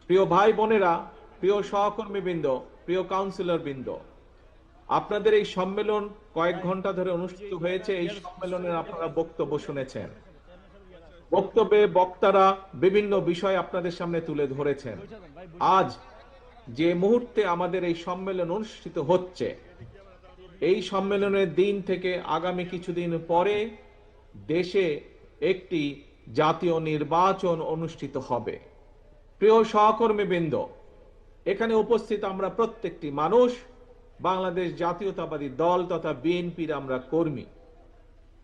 প্রিয় ভাই বোনেরা, প্রিয় সহকর্মীবৃন্দ, প্রিয় কাউন্সিলর বৃন্দ, আপনাদের এই সম্মেলন কয়েক ঘন্টা ধরে অনুষ্ঠিত হয়েছে। এই সম্মেলনের আপনারা বক্তব্য শুনেছেন। বক্তব্যে বক্তারা বিভিন্ন বিষয় আপনাদের সামনে তুলে ধরেছেন। আজ যে মুহূর্তে আমাদের এই সম্মেলন অনুষ্ঠিত হচ্ছে, এই সম্মেলনের দিন থেকে আগামী কিছুদিন পরে দেশে একটি জাতীয় নির্বাচন অনুষ্ঠিত হবে। প্রিয় সহকর্মীবৃন্দ, এখানে উপস্থিত আমরা প্রত্যেকটি মানুষ বাংলাদেশ জাতীয়তাবাদী দল তথা বিএনপির আমরা কর্মী।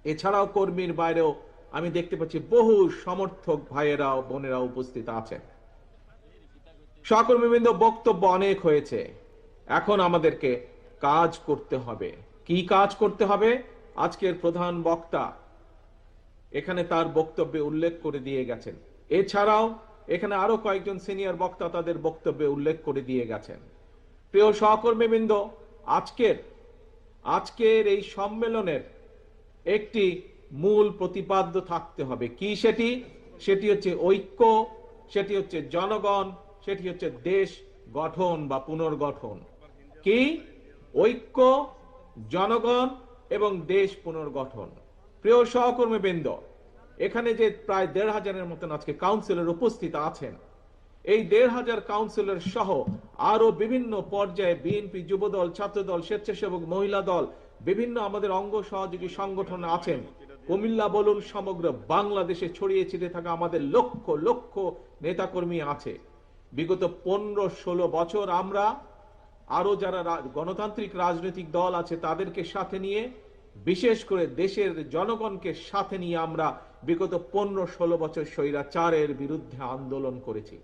এছাড়াও কর্মীর বাইরেও আমি দেখতে পাচ্ছি বহু সমর্থক ভাইয়েরা ও বোনেরা উপস্থিত আছেন। সহকর্মীবৃন্দ, বক্তব্য অনেক হয়েছে, এখন আমাদেরকে কাজ করতে হবে। কি কাজ করতে হবে? আজকের প্রধান বক্তা এখানে তার বক্তব্যে উল্লেখ করে দিয়ে গেছেন। এছাড়াও এখানে আরো কয়েকজন সিনিয়র বক্তা তাদের বক্তব্যে উল্লেখ করে দিয়ে গেছেন। প্রিয় সহকর্মীবৃন্দ, আজকের এই সম্মেলনের একটি মূল প্রতিপাদ্য থাকতে হবে। কি সেটি? সেটি হচ্ছে ঐক্য, সেটি হচ্ছে জনগণ, সেটি হচ্ছে দেশ গঠন বা পুনর্গঠন। কি? ঐক্য, জনগণ এবং দেশ পুনর্গঠন। প্রিয় সহকর্মীবৃন্দ, এখানে যে প্রায় ১৫০০-এর মতন আজকে কাউন্সিলর উপস্থিত আছেন, এই ১৫০০ কাউন্সিলর সহ আরো বিভিন্ন পর্যায়ে বিএনপি, যুবদল, ছাত্রদল, স্বেচ্ছাসেবক, মহিলা দল, বিভিন্ন আমাদের অঙ্গ সহযোগী সংগঠন আছেন। কুমিল্লা বলুন, সমগ্র বাংলাদেশে ছড়িয়ে ছিটিয়ে থাকা আমাদের লক্ষ লক্ষ নেতাকর্মী আছে। বিগত ১৫-১৬ বছর আমরা আরো যারা গণতান্ত্রিক রাজনৈতিক দল আছে তাদেরকে সাথে নিয়ে, বিশেষ করে দেশের জনগণকে সাথে নিয়ে আমরা বিগত ১৫-১৬ বছর স্বৈরাচারের বিরুদ্ধে আন্দোলন করেছি।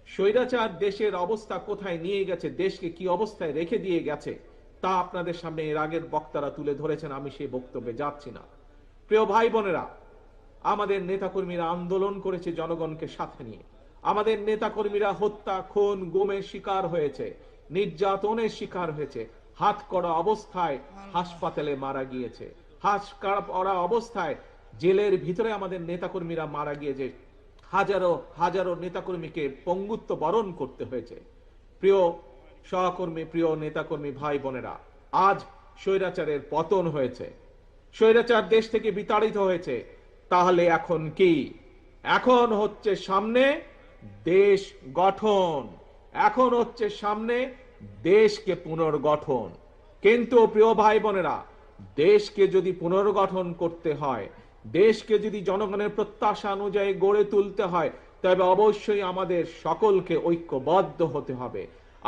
স্বৈরাচার দেশের অবস্থা কোথায় নিয়ে গেছে, দেশকে কি অবস্থায় রেখে দিয়ে গেছে, তা আপনাদের সামনে এর আগের বক্তারা তুলে ধরেছেন, আমি সেই বক্তব্যে যাচ্ছি না। প্রিয় ভাই বোনেরা, আমাদের নেতাকর্মীরা আন্দোলন করেছে জনগণকে সাথে নিয়ে। আমাদের নেতাকর্মীরা হত্যা, খুন, গুমের শিকার হয়েছে, নির্যাতনের শিকার হয়েছে, হাত করা অবস্থায় হাসপাতালে মারা গিয়েছে, হাত করা অবস্থায় জেলের ভিতরে আমাদের নেতাকর্মীরা মারা গিয়েছে। হাজারো হাজারো নেতাকর্মীকে পঙ্গুত্ব বরণ করতে হয়েছে। প্রিয় সহকর্মী, প্রিয় নেতাকর্মী ভাই বোনেরা, আজ স্বৈরাচারের পতন হয়েছে, স্বৈরাচার দেশ থেকে বিতাড়িত হয়েছে। তাহলে এখন কি? এখন হচ্ছে সামনে দেশ গঠন, এখন হচ্ছে সামনে দেশকে পুনর্গঠন। কিন্তু প্রিয় ভাই বোনেরা, দেশকে যদি পুনর্গঠন করতে হয়, দেশকে যদি জনগণের প্রত্যাশা অনুযায়ী গড়ে তুলতে হয়, তবে অবশ্যই আমাদের সকলকে ঐক্যবদ্ধ হতে হবে।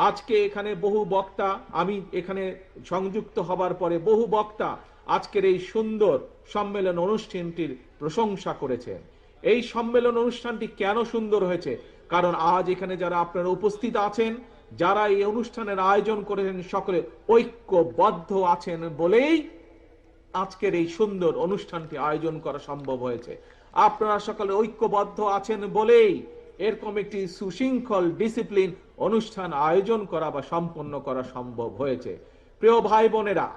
আজকে এখানে বহু বক্তা, আমি এখানে সংযুক্ত হবার পরে বহু বক্তা আজকের এই সুন্দর সম্মেলন অনুষ্ঠানটির প্রশংসা করেছেন। এই সম্মেলন অনুষ্ঠানটি কেন সুন্দর হয়েছে? কারণ আজ এখানে যারা আপনারা উপস্থিত আছেন, যারা এই অনুষ্ঠানের আয়োজন করেছেন, সকলে ঐক্যবদ্ধ আছেন বলেই আজকের এই সুন্দর অনুষ্ঠানটি আয়োজন করা সম্ভব হয়েছে। আপনারা সকলে ঐক্যবদ্ধ আছেন বলেই এরকম একটি সুশৃঙ্খল ডিসিপ্লিন অনুষ্ঠান আয়োজন করা বা সম্পন্ন করা সম্ভব হয়েছে। প্রিয় ভাই বোনেরা,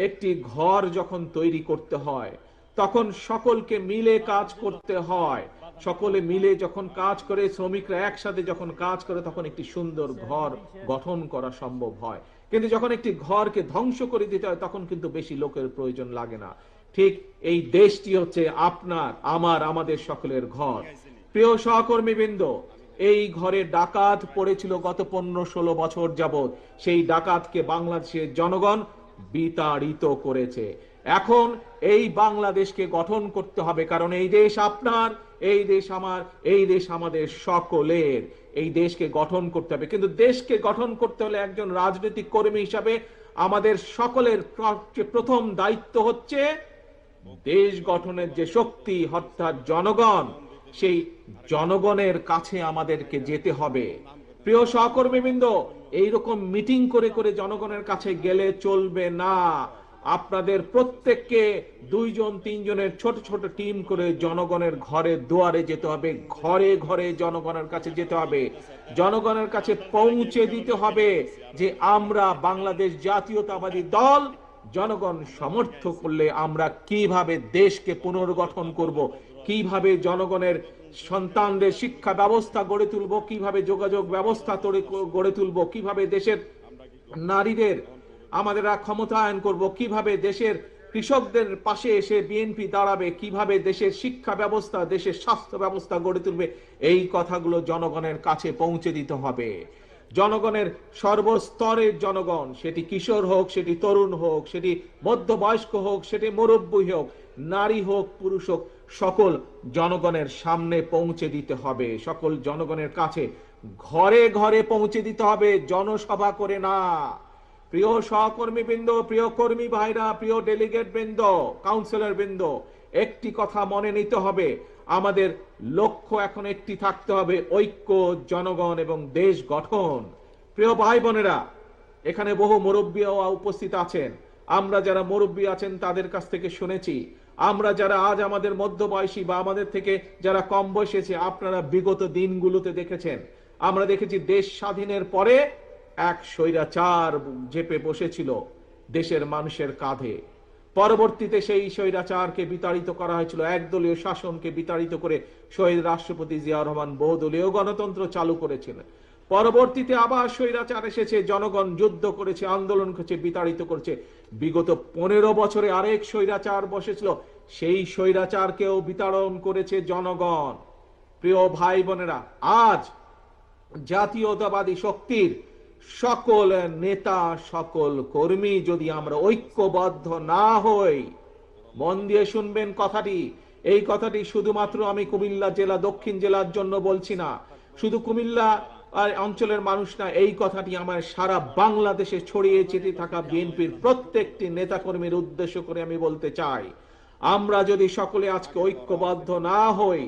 একটি ঘর যখন তৈরি করতে হয় তখন সকলকে মিলে কাজ করতে হয়। সকলে মিলে যখন কাজ করে, শ্রমিকরা একসাথে যখন কাজ করে, তখন একটি সুন্দর ঘর গঠন করা সম্ভব হয়। কিন্তু যখন একটি ঘরকে ধ্বংস করে দিতে হয়, তখন কিন্তু বেশি লোকের প্রয়োজন লাগে না। ঠিক এই দেশটি হচ্ছে আপনার, আমার, আমাদের সকলের ঘর। প্রিয় সহকর্মীবৃন্দ, এই ঘরে ডাকাত পড়েছিল গত 15-16 বছর যাবৎ। সেই ডাকাতকে বাংলাদেশের জনগণ বিতাড়িত করেছে। এখন এই বাংলাদেশকে গঠন করতে হবে, কারণ এই দেশ আপনার, এই দেশ আমার, এই দেশ আমাদের সকলের। এই দেশকে গঠন করতে হবে। কিন্তু দেশকে গঠন করতে হলে একজন রাজনৈতিক কর্মী হিসাবে আমাদের সকলের প্রথম দায়িত্ব হচ্ছে দেশ গঠনের যে শক্তি অর্থাৎ জনগণ, সেই জনগণের কাছে আমাদেরকে যেতে হবে। প্রিয় সহকর্মীবৃন্দ, এইরকম মিটিং করে করে জনগণের কাছে গেলে চলবে না। আপনাদের প্রত্যেককে 2-3 জনের ছোট ছোট টিম করে জনগণের ঘরে দুয়ারে যেতে হবে, ঘরে ঘরে জনগণের কাছে যেতে হবে, জনগণের কাছে পৌঁছে দিতে হবে যে আমরা বাংলাদেশ জাতীয়তাবাদী দল জনগণ সমর্থন করলে আমরা কিভাবে দেশকে পুনর্গঠন করব, কিভাবে জনগণের সন্তানদের শিক্ষা ব্যবস্থা গড়ে তুলবো, কিভাবে যোগাযোগ ব্যবস্থা গড়ে তুলবো, কিভাবে দেশের নারীদের আমাদের ক্ষমতায়ন করব, কিভাবে দেশের কৃষকদের পাশে এসে বিএনপি দাঁড়াবে, কিভাবে দেশের শিক্ষা ব্যবস্থা, দেশের স্বাস্থ্য ব্যবস্থা গড়ে তুলবে, এই কথাগুলো জনগণের কাছে পৌঁছে দিতে হবে। জনগণের সর্বস্তরের জনগণ, সেটি কিশোর হোক, সেটি তরুণ হোক, সেটি মধ্যবয়স্ক হোক, সেটি মুরব্বী হোক, নারী হোক, পুরুষ হোক, সকল জনগণের সামনে পৌঁছে দিতে হবে, সকল জনগণের কাছে ঘরে ঘরে পৌঁছে দিতে হবে, জনসভা করে না। প্রিয় সহকর্মী বৃন্দ, প্রিয় কর্মী ভাইরা, প্রিয় ডেলিগেট বৃন্দ, কাউন্সিলর বৃন্দ, একটি কথা মনে নিতে হবে, আমাদের লক্ষ্য এখন একটি থাকতে হবে, ঐক্য, জনগণ এবং দেশ গঠন। প্রিয় ভাই বোনেরা, এখানে বহু মুরব্বীও উপস্থিত আছেন। আমরা যারা মুরব্বী আছেন তাদের কাছ থেকে শুনেছি, আমরা যারা আজ আমাদের মধ্যবয়সী বা আমাদের থেকে যারা কম বয়সী, আপনারা বিগত দিনগুলোতে দেখেছেন, আমরা দেখেছি দেশ স্বাধীনের পরে এক স্বৈরাচার চেপে বসেছিল দেশের মানুষের কাঁধে। পরবর্তীতে সেই স্বৈরাচারকে বিতাড়িত করা হয়েছিল, একদলীয় শাসনকে বিতাড়িত করে শহীদ রাষ্ট্রপতি জিয়াউর রহমান বহুদলীয় গণতন্ত্র চালু করেছিলেন। পরবর্তীতে আবার স্বৈরাচার এসেছে, জনগণ যুদ্ধ করেছে, আন্দোলন করেছে, বিতাড়িত করেছে। বিগত 15 বছরে আরেক স্বৈরাচার বসেছিল, সেই স্বৈরাচারকেও বিতাড়ন করেছে জনগণ। প্রিয় ভাই বোনেরা, আজ জাতীয়তাবাদী শক্তির সকল নেতা, সকল কর্মী যদি আমরা ঐক্যবদ্ধ না হই, মন দিয়ে শুনবেন কথাটি, এই কথাটি শুধুমাত্র আমি কুমিল্লা জেলা, দক্ষিণ জেলার জন্য বলছি না, শুধু কুমিল্লা অঞ্চলের মানুষ না, এই কথাটি আমার সারা বাংলাদেশে ছড়িয়ে ছিটিয়ে থাকা বিএনপির প্রত্যেকটি নেতা কর্মীর উদ্দেশ্য করে আমি বলতে চাই, আমরা যদি সকলে আজকে ঐক্যবদ্ধ না হই,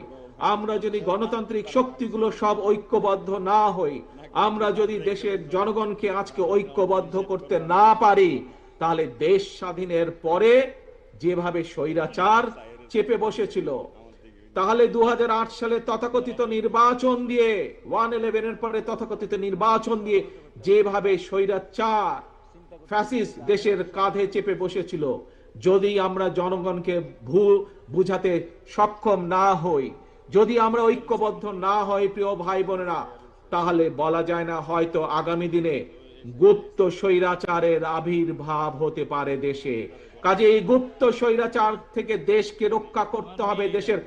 আমরা যদি গণতান্ত্রিক শক্তিগুলো সব ঐক্যবদ্ধ না হই, আমরা যদি দেশের জনগণকে আজকে ঐক্যবদ্ধ করতে না পারি, তাহলে দেশ স্বাধীনের পরে যেভাবে স্বৈরাচার চেপে বসেছিল, তাহলে 2008 সালে তথাকথিত নির্বাচন দিয়ে, 111 এর পরে তথাকথিত নির্বাচন দিয়ে যেভাবে স্বৈরাচার ফ্যাসিস্ট দেশের কাঁধে চেপে বসেছিল, যদি আমরা জনগণকে বুঝাতে সক্ষম না হই, যদি আমরা ঐক্যবদ্ধ না হই, প্রিয় ভাই বোনেরা, তাহলে বলা যায় না, হয়তো আগামী দিনে গুপ্ত স্বৈরাচারের আবির্ভাব হতে পারে দেশে। কাজে এই গুপ্ত স্বৈরাচার থেকে দেশকে রক্ষা করতে হবে, দেশের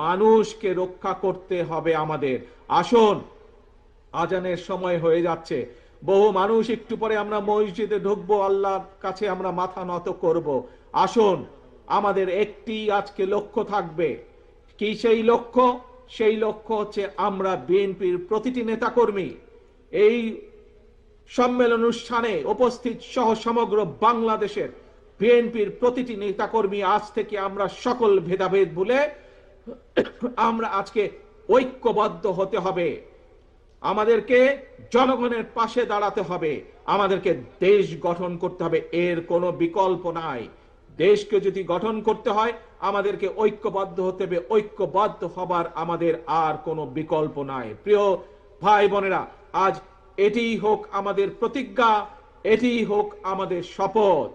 মানুষকে রক্ষা করতে হবে আমাদের। আসুন, আজানের সময় হয়ে যাচ্ছে, বহু মানুষ একটু পরে আমরা মসজিদে ঢুকবো, আল্লাহর কাছে আমরা মাথা নত করব। আসুন, আমাদের একটি আজকে লক্ষ্য থাকবে। কি সেই লক্ষ্য? সেই লক্ষ্য হচ্ছে আমরা বিএনপির প্রতিটি নেতাকর্মী এই সম্মেলন অনুষ্ঠানে উপস্থিত সহ সমগ্র বাংলাদেশের বিএনপির প্রতিটি নেতাকর্মী আজ থেকে আমরা সকল ভেদাভেদ ভুলে আমরা আজকে ঐক্যবদ্ধ হতে হবে, আমাদেরকে জনগণের পাশে দাঁড়াতে হবে, আমাদেরকে দেশ গঠন করতে হবে, এর কোনো বিকল্প নাই। দেশকে যদি গঠন করতে হয় আমাদেরকে ঐক্যবদ্ধ হতে হবে, ঐক্যবদ্ধ হবার আমাদের আর কোনো বিকল্প নাই। প্রিয় ভাই বোনেরা, আজ এটিই হোক আমাদের প্রতিজ্ঞা, এটিই হোক আমাদের শপথ,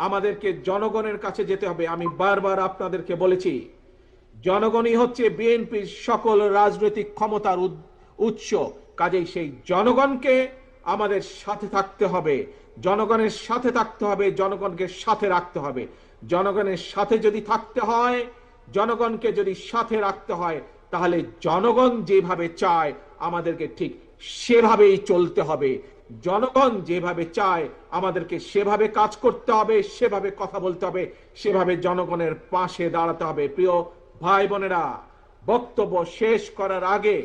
আমাদেরকে জনগণের কাছে যেতে হবে। আমি বারবার আপনাদেরকে বলেছি, জনগণই হচ্ছে বিএনপির সকল রাজনৈতিক ক্ষমতার উৎস। কাজেই সেই জনগণকে আমাদের সাথে থাকতে হবে, জনগণের সাথে থাকতে হবে, জনগণকে সাথে রাখতে হবে। জনগণের সাথে যদি থাকতে হয়, জনগণকে যদি সাথে রাখতে হয়, তাহলে জনগণ যেভাবে চায় আমাদেরকে ঠিক সেভাবেই চলতে হবে। জনগণ যেভাবে চায় আমাদেরকে সেভাবে কাজ করতে হবে, সেভাবে কথা বলতে হবে, সেভাবে জনগণের পাশে দাঁড়াতে হবে। প্রিয় ভাই বোনেরা, বক্তব্য শেষ করার আগে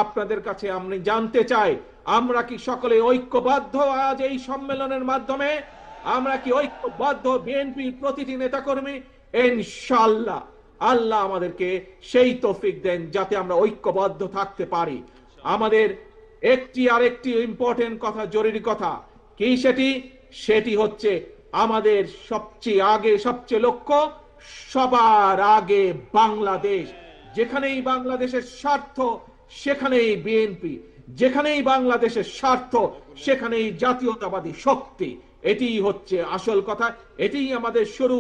আপনাদের কাছে আমি জানতে চাই, আমরা কি সকলে ঐক্যবদ্ধ? আজ এই সম্মেলনের মাধ্যমে আমরা কি ঐক্যবদ্ধ বিএনপির প্রতিটি নেতাকর্মী? ইনশাআল্লাহ আল্লাহ আমাদেরকে সেই তৌফিক দেন যাতে আমরা ঐক্যবদ্ধ থাকতে পারি। আমাদের একটি আরেকটি ইম্পর্টেন্ট কথা, জরুরি কথা কি সেটি হচ্ছে আমাদের সবচেয়ে লক্ষ্য সবার আগে বাংলাদেশ। যেখানেই বাংলাদেশের স্বার্থ সেখানেই বিএনপি, যেখানেই বাংলাদেশের স্বার্থ সেখানেই জাতীয়তাবাদী শক্তি। এটিই হচ্ছে আসল কথা, এটিই আমাদের শুরু,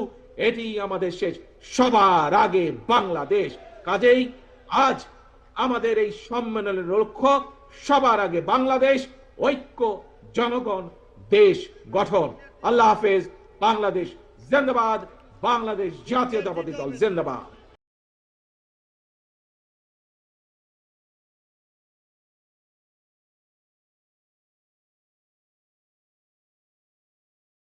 এটিই আমাদের শেষ। সবার আগে বাংলাদেশ। কাজেই আজ আমাদের এই সম্মেলনের লক্ষ্য সবার আগে বাংলাদেশ, ঐক্য, জনগণ, দেশ গঠন। আল্লাহ হাফেজ। বাংলাদেশ জিন্দাবাদ। বাংলাদেশ জাতীয়তাবাদী দল জিন্দাবাদ।